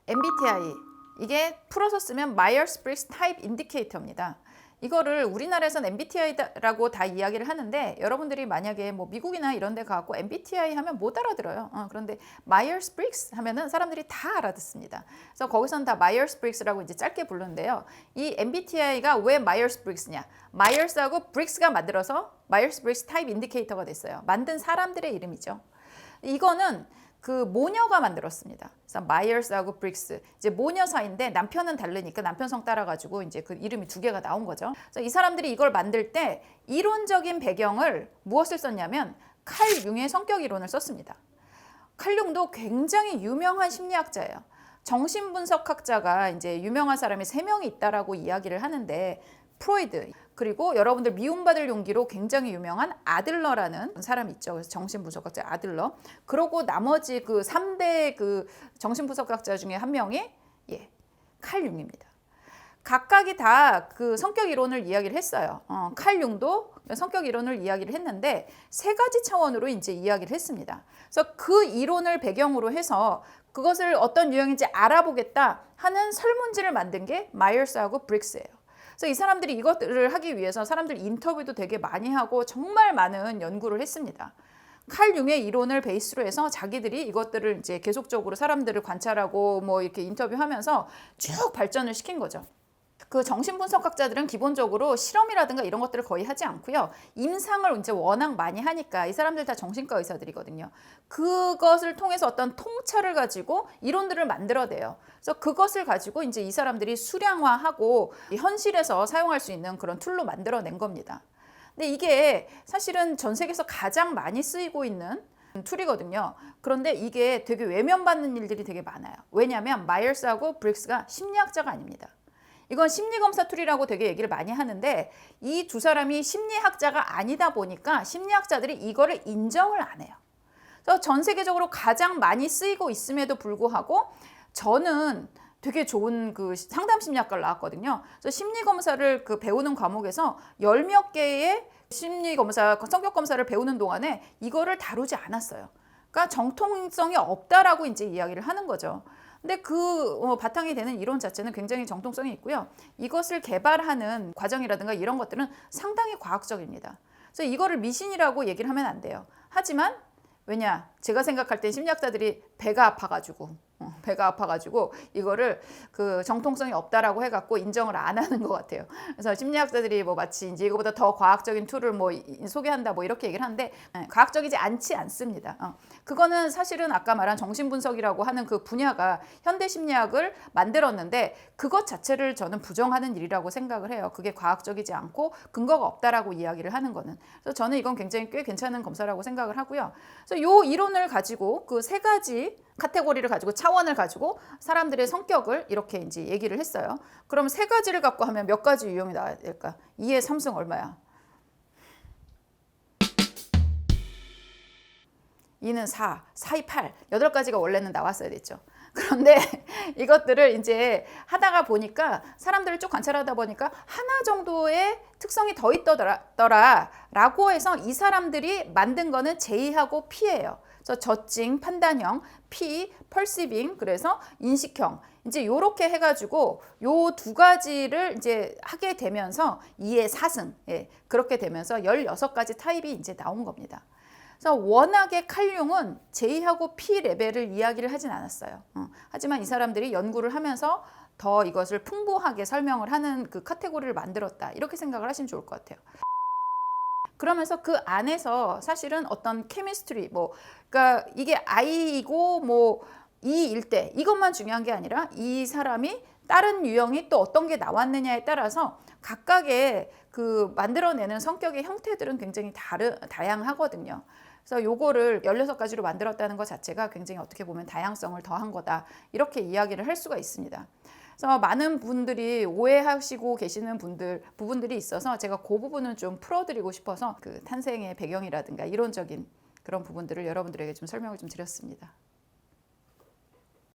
MBTI, 이게 풀어서 쓰면 Myers-Briggs Type Indicator입니다. 이거를 우리나라에서는 MBTI라고 다 이야기를 하는데, 여러분들이 만약에 뭐 미국이나 이런 데 가고 MBTI 하면 못 알아들어요. 그런데 Myers-Briggs 하면은 사람들이 다 알아듣습니다. 그래서 거기서는 다 Myers-Briggs라고 이제 짧게 부르는데요. 이 MBTI가 왜 Myers-Briggs냐? Myers하고 Briggs가 만들어서 Myers-Briggs Type Indicator가 됐어요. 만든 사람들의 이름이죠. 이거는 그 모녀가 만들었습니다. 그래서 마이어스하고 브릭스, 이제 모녀 사이인데 남편은 다르니까 남편 성 따라가지고 이제 그 이름이 두 개가 나온 거죠. 그래서 이 사람들이 이걸 만들 때 이론적인 배경을 무엇을 썼냐면 칼 융의 성격 이론을 썼습니다. 칼 융도 굉장히 유명한 심리학자예요. 정신분석학자가 이제 유명한 사람이 3명이 있다라고 이야기를 하는데, 프로이드, 그리고 여러분들 미움받을 용기로 굉장히 유명한 아들러라는 사람이 있죠. 그래서 정신분석학자 아들러. 그러고 나머지 그 3대 그 정신분석학자 중에 한 명이 칼 융입니다. 각각이 다 그 성격 이론을 이야기를 했어요. 칼 융도 성격 이론을 이야기를 했는데 3가지 차원으로 이제 이야기를 했습니다. 그래서 그 이론을 배경으로 해서 그것을 어떤 유형인지 알아보겠다 하는 설문지를 만든 게 마이어스하고 브릭스예요. 그래서 이 사람들이 이것들을 하기 위해서 사람들 인터뷰도 되게 많이 하고 정말 많은 연구를 했습니다. 칼 융의 이론을 베이스로 해서 자기들이 이것들을 이제 계속적으로 사람들을 관찰하고 뭐 이렇게 인터뷰하면서 쭉 발전을 시킨 거죠. 그 정신분석학자들은 기본적으로 실험이라든가 이런 것들을 거의 하지 않고요. 임상을 이제 워낙 많이 하니까 이 사람들 다 정신과 의사들이거든요. 그것을 통해서 어떤 통찰을 가지고 이론들을 만들어내요. 그래서 그것을 가지고 이제 이 사람들이 수량화하고 현실에서 사용할 수 있는 그런 툴로 만들어낸 겁니다. 근데 이게 사실은 전 세계에서 가장 많이 쓰이고 있는 툴이거든요. 그런데 이게 되게 외면받는 일들이 되게 많아요. 왜냐하면 마이어스하고 브릭스가 심리학자가 아닙니다. 이건 심리검사 툴이라고 되게 얘기를 많이 하는데, 이 두 사람이 심리학자가 아니다 보니까 심리학자들이 이거를 인정을 안 해요. 그래서 전 세계적으로 가장 많이 쓰이고 있음에도 불구하고 저는 되게 좋은 그 상담 심리학과를 나왔거든요. 그래서 심리검사를 그 배우는 과목에서 10몇 개의 심리검사, 성격검사를 배우는 동안에 이거를 다루지 않았어요. 그러니까 정통성이 없다라고 이제 이야기를 하는 거죠. 근데 그 바탕이 되는 이론 자체는 굉장히 정통성이 있고요. 이것을 개발하는 과정이라든가 이런 것들은 상당히 과학적입니다. 그래서 이거를 미신이라고 얘기를 하면 안 돼요. 하지만 왜냐? 제가 생각할 땐 심리학자들이 배가 아파가지고 이거를 그 정통성이 없다라고 해갖고 인정을 안 하는 것 같아요. 그래서 심리학자들이 뭐 마치 이제 이거보다 더 과학적인 툴을 뭐 소개한다 뭐 이렇게 얘기를 하는데, 과학적이지 않지 않습니다. 그거는 사실은 아까 말한 정신분석이라고 하는 그 분야가 현대 심리학을 만들었는데 그것 자체를 저는 부정하는 일이라고 생각을 해요. 그게 과학적이지 않고 근거가 없다라고 이야기를 하는 거는. 그래서 저는 이건 굉장히 꽤 괜찮은 검사라고 생각을 하고요. 그래서 요 이론을 가지고 그 3가지 카테고리를 가지고 차원을 가지고 사람들의 성격을 이렇게 이제 얘기를 했어요. 그럼 3가지를 갖고 하면 몇 가지 유형이 나와야 될까? 2의 3승 얼마야? 2는 4, 4의 8, 8가지가 원래는 나왔어야 됐죠. 그런데 이것들을 이제 하다가 보니까 사람들을 쭉 관찰하다 보니까 하나 정도의 특성이 더 있더라라고 해서 이 사람들이 만든 거는 J하고 P예요. 그래서 저증, 판단형, P, perceiving, 그래서 인식형. 이제 요렇게 해가지고 요 2가지를 이제 하게 되면서 2의 4승, 그렇게 되면서 16가지 타입이 이제 나온 겁니다. 그래서 워낙에 칼 융은 J하고 P 레벨을 이야기를 하진 않았어요. 하지만 이 사람들이 연구를 하면서 더 이것을 풍부하게 설명을 하는 그 카테고리를 만들었다. 이렇게 생각을 하시면 좋을 것 같아요. 그러면서 그 안에서 사실은 어떤 케미스트리, 그러니까 이게 I이고 뭐 E일 때 이것만 중요한 게 아니라 이 사람이 다른 유형이 또 어떤 게 나왔느냐에 따라서 각각의 그 만들어내는 성격의 형태들은 굉장히 다양하거든요. 그래서 요거를 16가지로 만들었다는 것 자체가 굉장히 어떻게 보면 다양성을 더한 거다. 이렇게 이야기를 할 수가 있습니다. 그래서 많은 분들이 오해하시고 계시는 부분들이 있어서 제가 그 부분은 좀 풀어드리고 싶어서 그 탄생의 배경이라든가 이론적인 그런 부분들을 여러분들에게 좀 설명을 좀 드렸습니다.